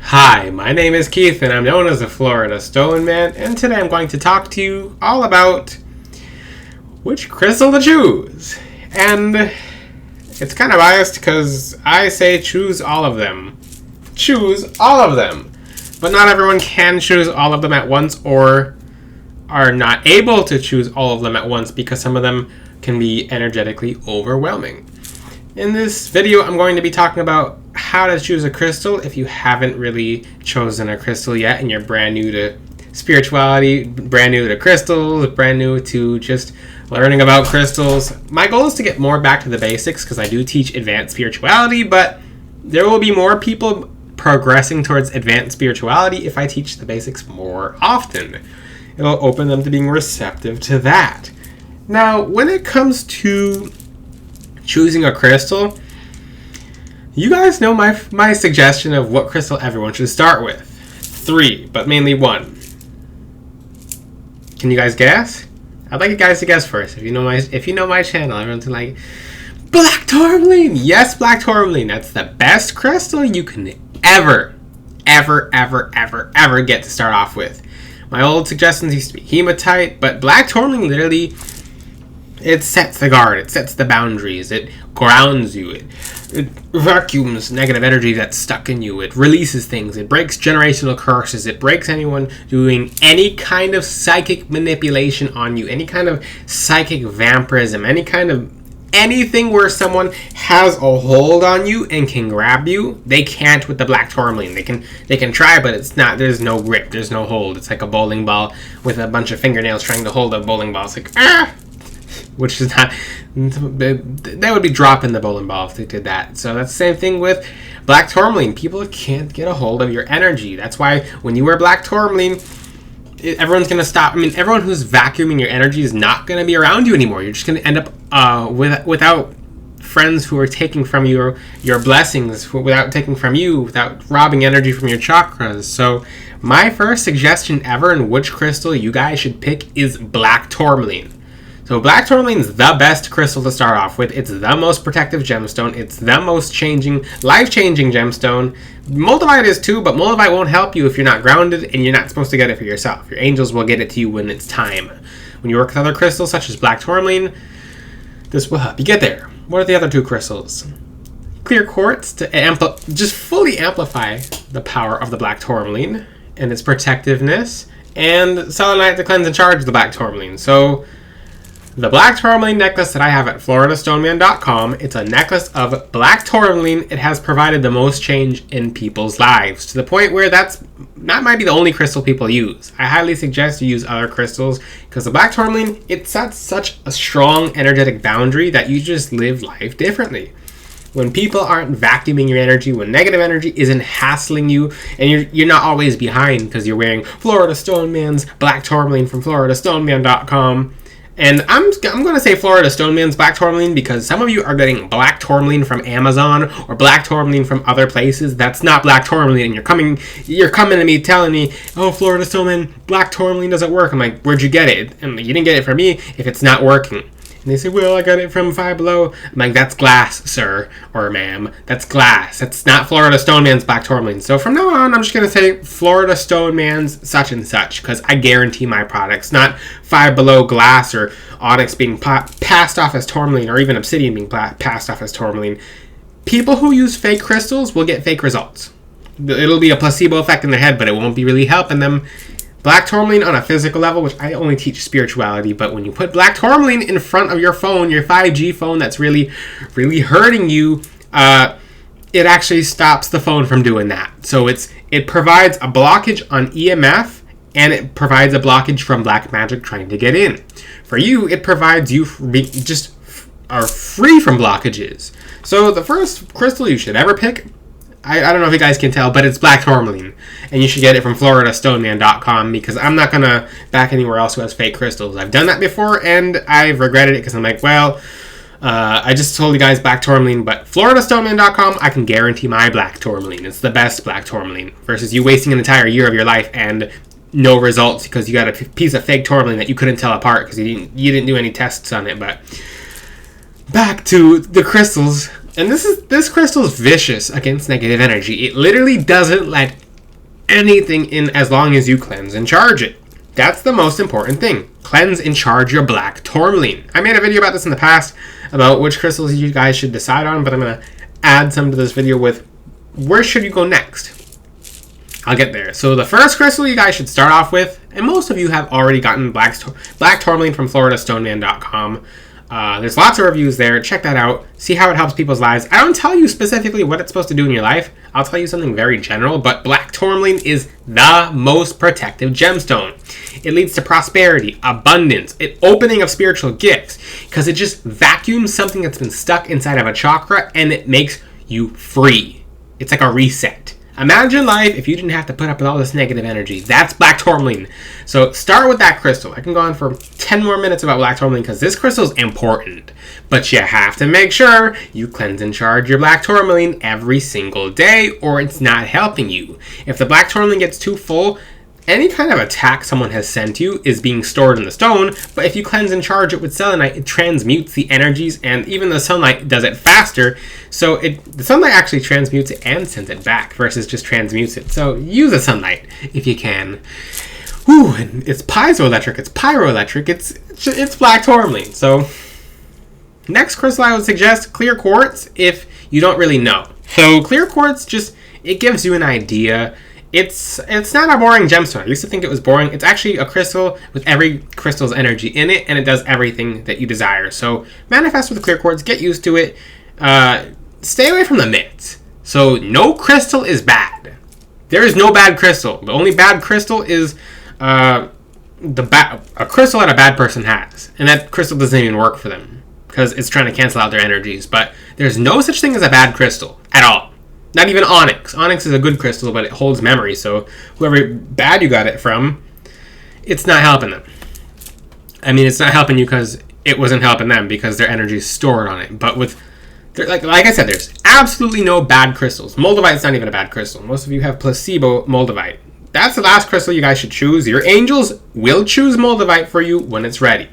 Hi, my name is Keith and I'm known as the Florida Stone Man, and today I'm going to talk to you all about which crystal to choose. And it's kind of biased because I say choose all of them. Choose all of them. But not everyone can choose all of them at once or are not able to choose all of them at once because some of them can be energetically overwhelming. In this video, I'm going to be talking about how to choose a crystal if you haven't really chosen a crystal yet and you're brand new to spirituality, brand new to crystals, brand new to just learning about crystals. My goal is to get more back to the basics because I do teach advanced spirituality, but there will be more people progressing towards advanced spirituality if I teach the basics more often. It'll open them to being receptive to that. Now, when it comes to choosing a crystal, you guys know my suggestion of what crystal everyone should start with. 3, but mainly 1. Can you guys guess? I'd like you guys to guess first. If you know my channel, everyone's like, Black Tourmaline! Yes, Black Tourmaline. That's the best crystal you can ever get to start off with. My old suggestions used to be hematite, but Black Tourmaline literally, it sets the guard, it sets the boundaries, it grounds you, it vacuums negative energy that's stuck in you, it releases things, it breaks generational curses, it breaks anyone doing any kind of psychic manipulation on you, any kind of psychic vampirism, anything where someone has a hold on you and can grab you. They can't with the Black Tourmaline. They can try, but it's not. There's no grip. There's no hold. It's like a bowling ball with a bunch of fingernails trying to hold a bowling ball. It's like which is not. They would be dropping the bowling ball if they did that. So that's the same thing with Black Tourmaline. People can't get a hold of your energy. That's why when you wear Black Tourmaline, everyone's going to stop. I mean, everyone who's vacuuming your energy is not going to be around you anymore. You're just going to end up without friends who are taking from you your blessings, without taking from you, without robbing energy from your chakras. So my first suggestion ever in which crystal you guys should pick is Black Tourmaline. So Black Tourmaline is the best crystal to start off with. It's the most protective gemstone. It's the most life-changing gemstone. Moldavite is too, but Moldavite won't help you if you're not grounded and you're not supposed to get it for yourself. Your angels will get it to you when it's time. When you work with other crystals such as Black Tourmaline, this will help you get there. What are the other 2 crystals? Clear quartz to just fully amplify the power of the Black Tourmaline and its protectiveness, and selenite to cleanse and charge the Black Tourmaline. So the Black Tourmaline necklace that I have at floridastoneman.com, it's a necklace of Black Tourmaline. It has provided the most change in people's lives, to the point where that might be the only crystal people use. I highly suggest you use other crystals, because the Black Tourmaline, it sets such a strong energetic boundary that you just live life differently. When people aren't vacuuming your energy, when negative energy isn't hassling you, and you're not always behind because you're wearing Florida Stone Man's Black Tourmaline from floridastoneman.com. And I'm going to say Florida Stone Man's Black Tourmaline because some of you are getting Black Tourmaline from Amazon or Black Tourmaline from other places. That's not Black Tourmaline, and you're coming to me telling me, oh, Florida Stone Man, Black Tourmaline doesn't work. I'm like, where'd you get it? And you didn't get it from me if it's not working. And they say, well, I got it from Five Below. I'm like, that's glass, sir or ma'am. That's glass. That's not Florida Stone Man's Black Tourmaline. So from now on, I'm just going to say Florida Stone Man's such and such, because I guarantee my products, not Five Below glass or onyx being passed off as tourmaline, or even obsidian being passed off as tourmaline. People who use fake crystals will get fake results. It'll be a placebo effect in their head, but it won't be really helping them. Black Tourmaline on a physical level, which I only teach spirituality, but when you put Black Tourmaline in front of your phone, your 5G phone that's really hurting you, it actually stops the phone from doing that. So it provides a blockage on EMF, and it provides a blockage from black magic trying to get in. For you, it provides you just are free from blockages. So the first crystal you should ever pick, I don't know if you guys can tell, but it's Black Tourmaline. And you should get it from floridastoneman.com, because I'm not going to back anywhere else who has fake crystals. I've done that before, and I've regretted it, because I'm like, well, I just told you guys Black Tourmaline, but floridastoneman.com, I can guarantee my Black Tourmaline. It's the best Black Tourmaline, versus you wasting an entire year of your life and no results because you got a piece of fake tourmaline that you couldn't tell apart because you didn't do any tests on it. But back to the crystals, and this crystal is vicious against negative energy. It literally doesn't let anything in as long as you cleanse and charge it. That's the most important thing. Cleanse and charge your black tourmaline. I made a video about this in the past about which crystals you guys should decide on, but I'm going to add some to this video with where should you go next. I'll get there. So the first crystal you guys should start off with, and most of you have already gotten black tourmaline from floridastoneman.com. There's lots of reviews there. Check that out. See how it helps people's lives. I don't tell you specifically what it's supposed to do in your life. I'll tell you something very general, but black tourmaline is the most protective gemstone. It leads to prosperity, abundance, an opening of spiritual gifts, because it just vacuums something that's been stuck inside of a chakra and it makes you free. It's like a reset. Imagine life if you didn't have to put up with all this negative energy. That's black tourmaline. So start with that crystal. I can go on for 10 more minutes about black tourmaline because this crystal is important. But you have to make sure you cleanse and charge your black tourmaline every single day or it's not helping you. If the black tourmaline gets too full, any kind of attack someone has sent you is being stored in the stone, but if you cleanse and charge it with selenite, it transmutes the energies, and even the sunlight does it faster. So the sunlight actually transmutes it and sends it back versus just transmutes it. So use the sunlight if you can. Whew, and it's piezoelectric, it's pyroelectric, it's black tourmaline. So next crystal I would suggest clear quartz if you don't really know. So clear quartz it gives you an idea. It's not a boring gemstone. I used to think it was boring. It's actually a crystal with every crystal's energy in it, and it does everything that you desire. So manifest with the clear quartz. Get used to it. Stay away from the myths. So no crystal is bad. There is no bad crystal. The only bad crystal is a crystal that a bad person has, and that crystal doesn't even work for them because it's trying to cancel out their energies. But there's no such thing as a bad crystal at all. Not even onyx. Onyx is a good crystal, but it holds memory. So whoever bad you got it from, it's not helping them. I mean, it's not helping you because it wasn't helping them because their energy is stored on it. But like I said, there's absolutely no bad crystals. Moldavite's not even a bad crystal. Most of you have placebo moldavite. That's the last crystal you guys should choose. Your angels will choose moldavite for you when it's ready.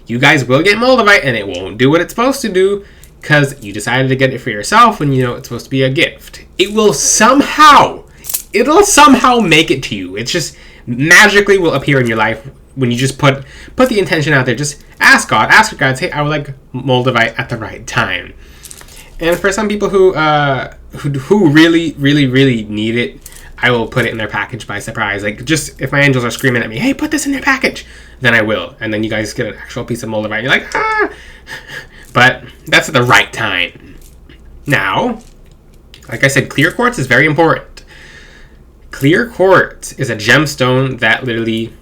You guys will get moldavite, and it won't do what it's supposed to do, because you decided to get it for yourself when you know it's supposed to be a gift. It'll somehow make it to you. It just magically will appear in your life when you just put the intention out there. Just ask God, say, I would like moldavite at the right time. And for some people who really, really, really need it, I will put it in their package by surprise. Like, just if my angels are screaming at me, hey, put this in your package, then I will. And then you guys get an actual piece of moldavite, and you're like, ah! But that's at the right time. Now, like I said, clear quartz is very important. Clear quartz is a gemstone that literally,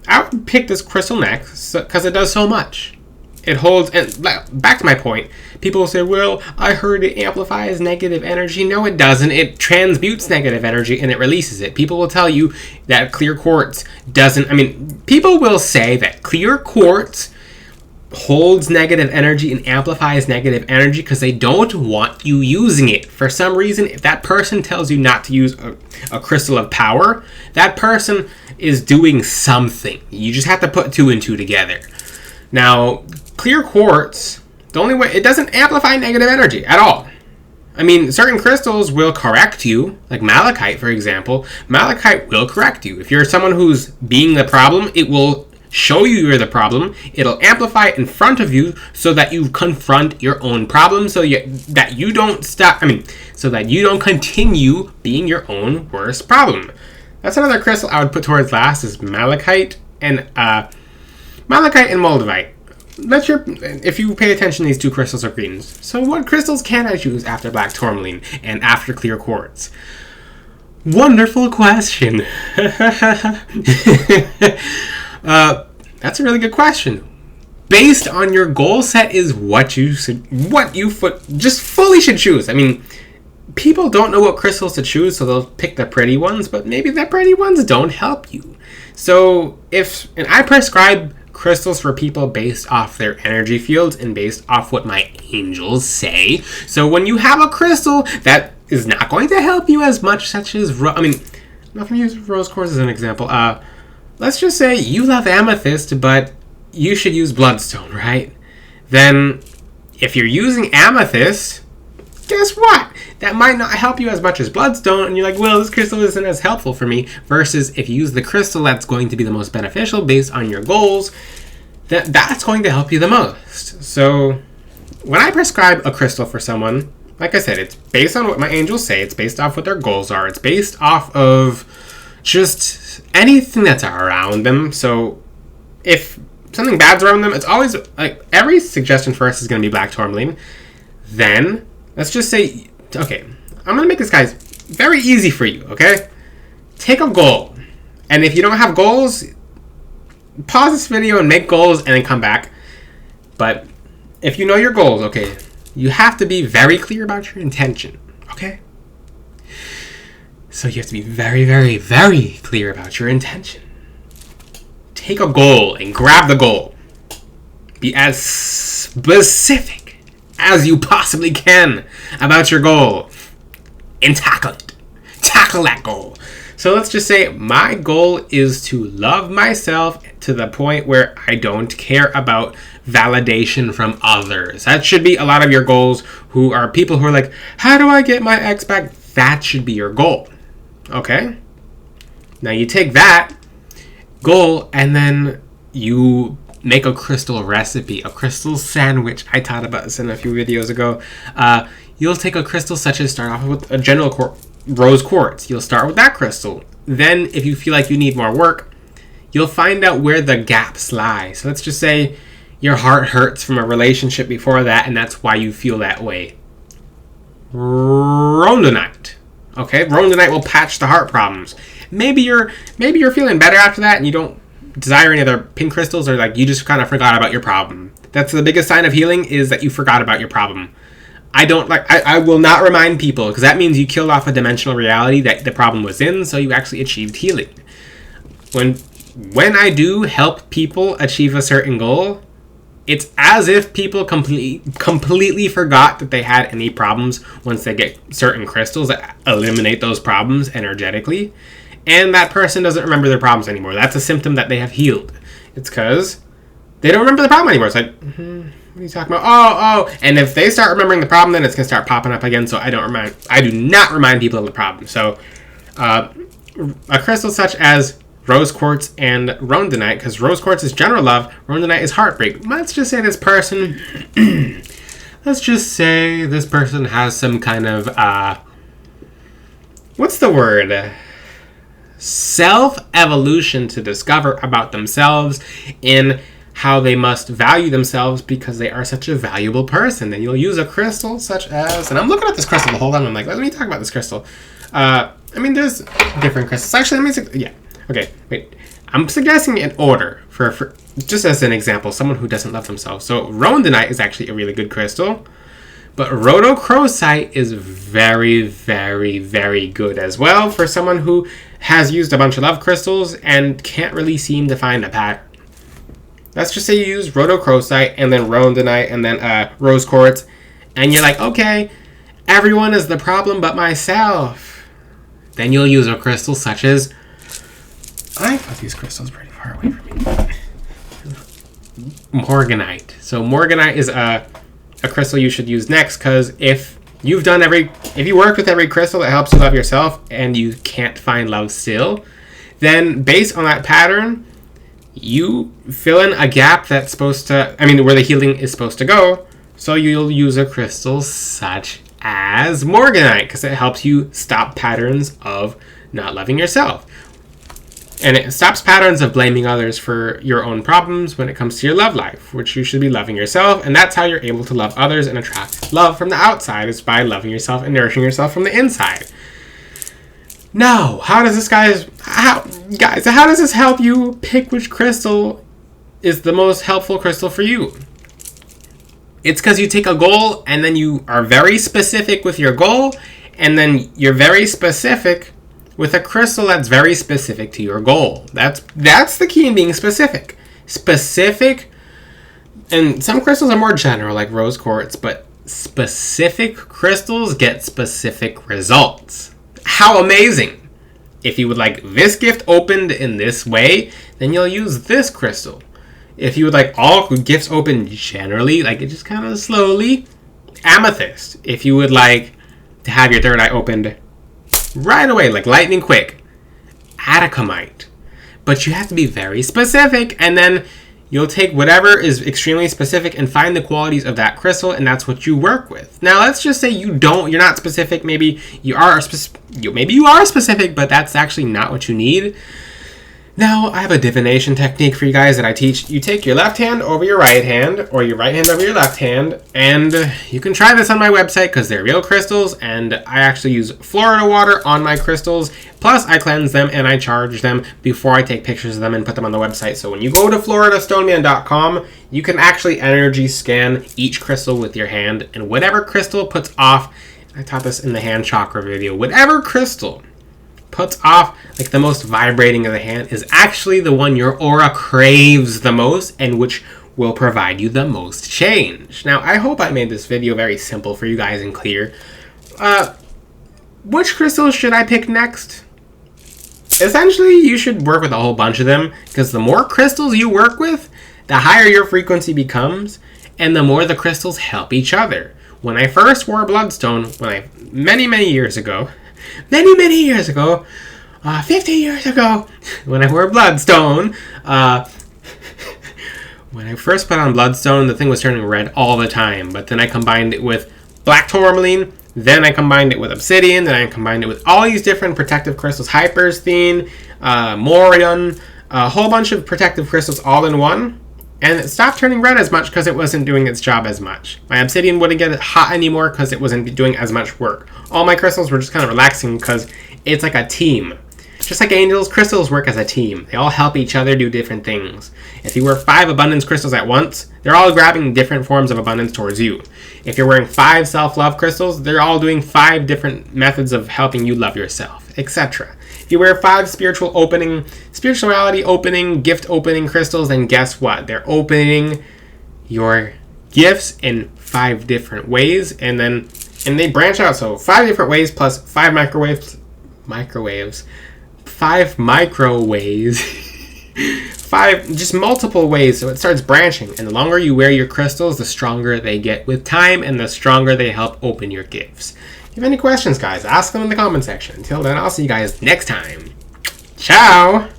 I would pick this crystal next because it does so much. It holds, and back to my point, people will say, well, I heard it amplifies negative energy. No, it doesn't. It transmutes negative energy and it releases it. People will tell you that clear quartz doesn't, people will say that clear quartz holds negative energy and amplifies negative energy because they don't want you using it. For some reason, if that person tells you not to use a crystal of power, that person is doing something. You just have to put two and two together. Now, clear quartz, the only way, it doesn't amplify negative energy at all. Certain crystals will correct you, like malachite, for example. Malachite will correct you. If you're someone who's being the problem, it will show you you're the problem. It'll amplify it in front of you so that you confront your own problem, so that you don't continue being your own worst problem. That's another crystal I would put towards last is malachite and moldavite. If you pay attention, these two crystals are greens. So what crystals can I choose after black tourmaline and after clear quartz? Wonderful question. That's a really good question. Based on your goal set is what you just fully should choose. People don't know what crystals to choose, so they'll pick the pretty ones, but maybe the pretty ones don't help you. So and I prescribe crystals for people based off their energy fields and based off what my angels say. So when you have a crystal that is not going to help you as much, such as I'm not going to use rose quartz as an example. Let's just say you love amethyst, but you should use bloodstone, right? Then, if you're using amethyst, guess what? That might not help you as much as Bloodstone, and you're like, well, this crystal isn't as helpful for me, versus if you use the crystal that's going to be the most beneficial based on your goals, that's going to help you the most. So when I prescribe a crystal for someone, like I said, it's based on what my angels say, it's based off what their goals are, it's based off of just anything that's around them. So if something bad's around them, it's always like every suggestion for us is going to be black tourmaline. Then let's just say, okay, I'm going to make this guys very easy for you, okay? Take a goal. And if you don't have goals, pause this video and make goals and then come back. But if you know your goals, okay, you have to be very clear about your intention, okay? So you have to be very, very, very clear about your intention. Take a goal and grab the goal. Be as specific as you possibly can about your goal and tackle it. Tackle that goal. So let's just say my goal is to love myself to the point where I don't care about validation from others. That should be a lot of your goals, who are people who are like, how do I get my ex back? That should be your goal. Okay? Now you take that goal and then you make a crystal recipe, a crystal sandwich. I taught about this in a few videos ago. You'll take a crystal such as start off with a general rose quartz. You'll start with that crystal. Then if you feel like you need more work, you'll find out where the gaps lie. So let's just say your heart hurts from a relationship before that, and that's why you feel that way. Rhodonite. Okay, Rhodonite will patch the heart problems. Maybe you're feeling better after that and you don't desire any other pink crystals, or like you just kind of forgot about your problem. That's the biggest sign of healing, is that you forgot about your problem. I will not remind people, because that means you killed off a dimensional reality that the problem was in, so you actually achieved healing. When I do help people achieve a certain goal, it's as if people completely forgot that they had any problems once they get certain crystals that eliminate those problems energetically. And that person doesn't remember their problems anymore. That's a symptom that they have healed. It's because they don't remember the problem anymore. It's like, what are you talking about? Oh. And if they start remembering the problem, then it's going to start popping up again. So I do not remind people of the problem. So a crystal such as rose quartz and rhodonite, because rose quartz is general love, rhodonite is heartbreak. Let's just say this person has some kind of what's the word? Self-evolution to discover about themselves in how they must value themselves because they are such a valuable person. Then you'll use a crystal such as, and I'm looking at this crystal the whole time, I'm like, let me talk about this crystal. There's different crystals. Actually, okay, wait. I'm suggesting in order for just as an example, someone who doesn't love themselves. So rhodonite is actually a really good crystal, but rhodochrosite is very, very, very good as well for someone who has used a bunch of love crystals and can't really seem to find a pattern. Let's just say you use rhodochrosite and then rhodonite and then rose quartz, and you're like, okay, everyone is the problem but myself. Then you'll use a crystal such as, I thought these crystals pretty far away from me. Morganite. So morganite is a crystal you should use next, because if you worked with every crystal that helps you love yourself and you can't find love still, then based on that pattern, you fill in a gap that's supposed to, where the healing is supposed to go. So you'll use a crystal such as morganite, because it helps you stop patterns of not loving yourself. And it stops patterns of blaming others for your own problems when it comes to your love life, which you should be loving yourself. And that's how you're able to love others and attract love from the outside, is by loving yourself and nourishing yourself from the inside. Now, how does this help you pick which crystal is the most helpful crystal for you? It's because you take a goal and then you are very specific with your goal, and then you're very specific with a crystal that's very specific to your goal. That's the key in being specific. Specific, and some crystals are more general, like rose quartz, but specific crystals get specific results. How amazing! If you would like this gift opened in this way, then you'll use this crystal. If you would like all gifts opened generally, like it just kind of slowly, Amethyst, if you would like to have your third eye opened right away, like lightning quick. Atacamite. But you have to be very specific, and then you'll take whatever is extremely specific and find the qualities of that crystal, and that's what you work with. Now, let's just say you're not specific. Maybe you are specific, but that's actually not what you need. Now, I have a divination technique for you guys that I teach. You take your left hand over your right hand, or your right hand over your left hand, and you can try this on my website because they're real crystals, and I actually use Florida water on my crystals. Plus, I cleanse them and I charge them before I take pictures of them and put them on the website. So when you go to floridastoneman.com, you can actually energy scan each crystal with your hand, and whatever crystal puts off, I taught this in the hand chakra video, whatever crystal puts off like the most vibrating of the hand is actually the one your aura craves the most and which will provide you the most change. Now, I hope I made this video very simple for you guys and clear. Which crystals should I pick next? Essentially, you should work with a whole bunch of them, because the more crystals you work with, the higher your frequency becomes, and the more the crystals help each other. When I first wore Bloodstone, many years ago, 50 years ago, when I wore Bloodstone, when I first put on Bloodstone, the thing was turning red all the time, but then I combined it with Black Tourmaline, then I combined it with Obsidian, then I combined it with all these different protective crystals, Hypersthene, Morion, a whole bunch of protective crystals all in one, and it stopped turning red as much because it wasn't doing its job as much. My Obsidian wouldn't get hot anymore because it wasn't doing as much work. All my crystals were just kind of relaxing because it's like a team. Just like angels, crystals work as a team. They all help each other do different things. If you wear 5 abundance crystals at once, they're all grabbing different forms of abundance towards you. If you're wearing 5 self-love crystals, they're all doing 5 different methods of helping you love yourself, etc. If you wear 5 spirituality opening, gift opening crystals, then guess what? They're opening your gifts in 5 different ways, and they branch out. So 5 different ways plus 5 microwaves, 5 microwaves, 5 just multiple ways. So it starts branching, and the longer you wear your crystals, the stronger they get with time, and the stronger they help open your gifts. If you have any questions, guys, ask them in the comment section. Until then, I'll see you guys next time. Ciao!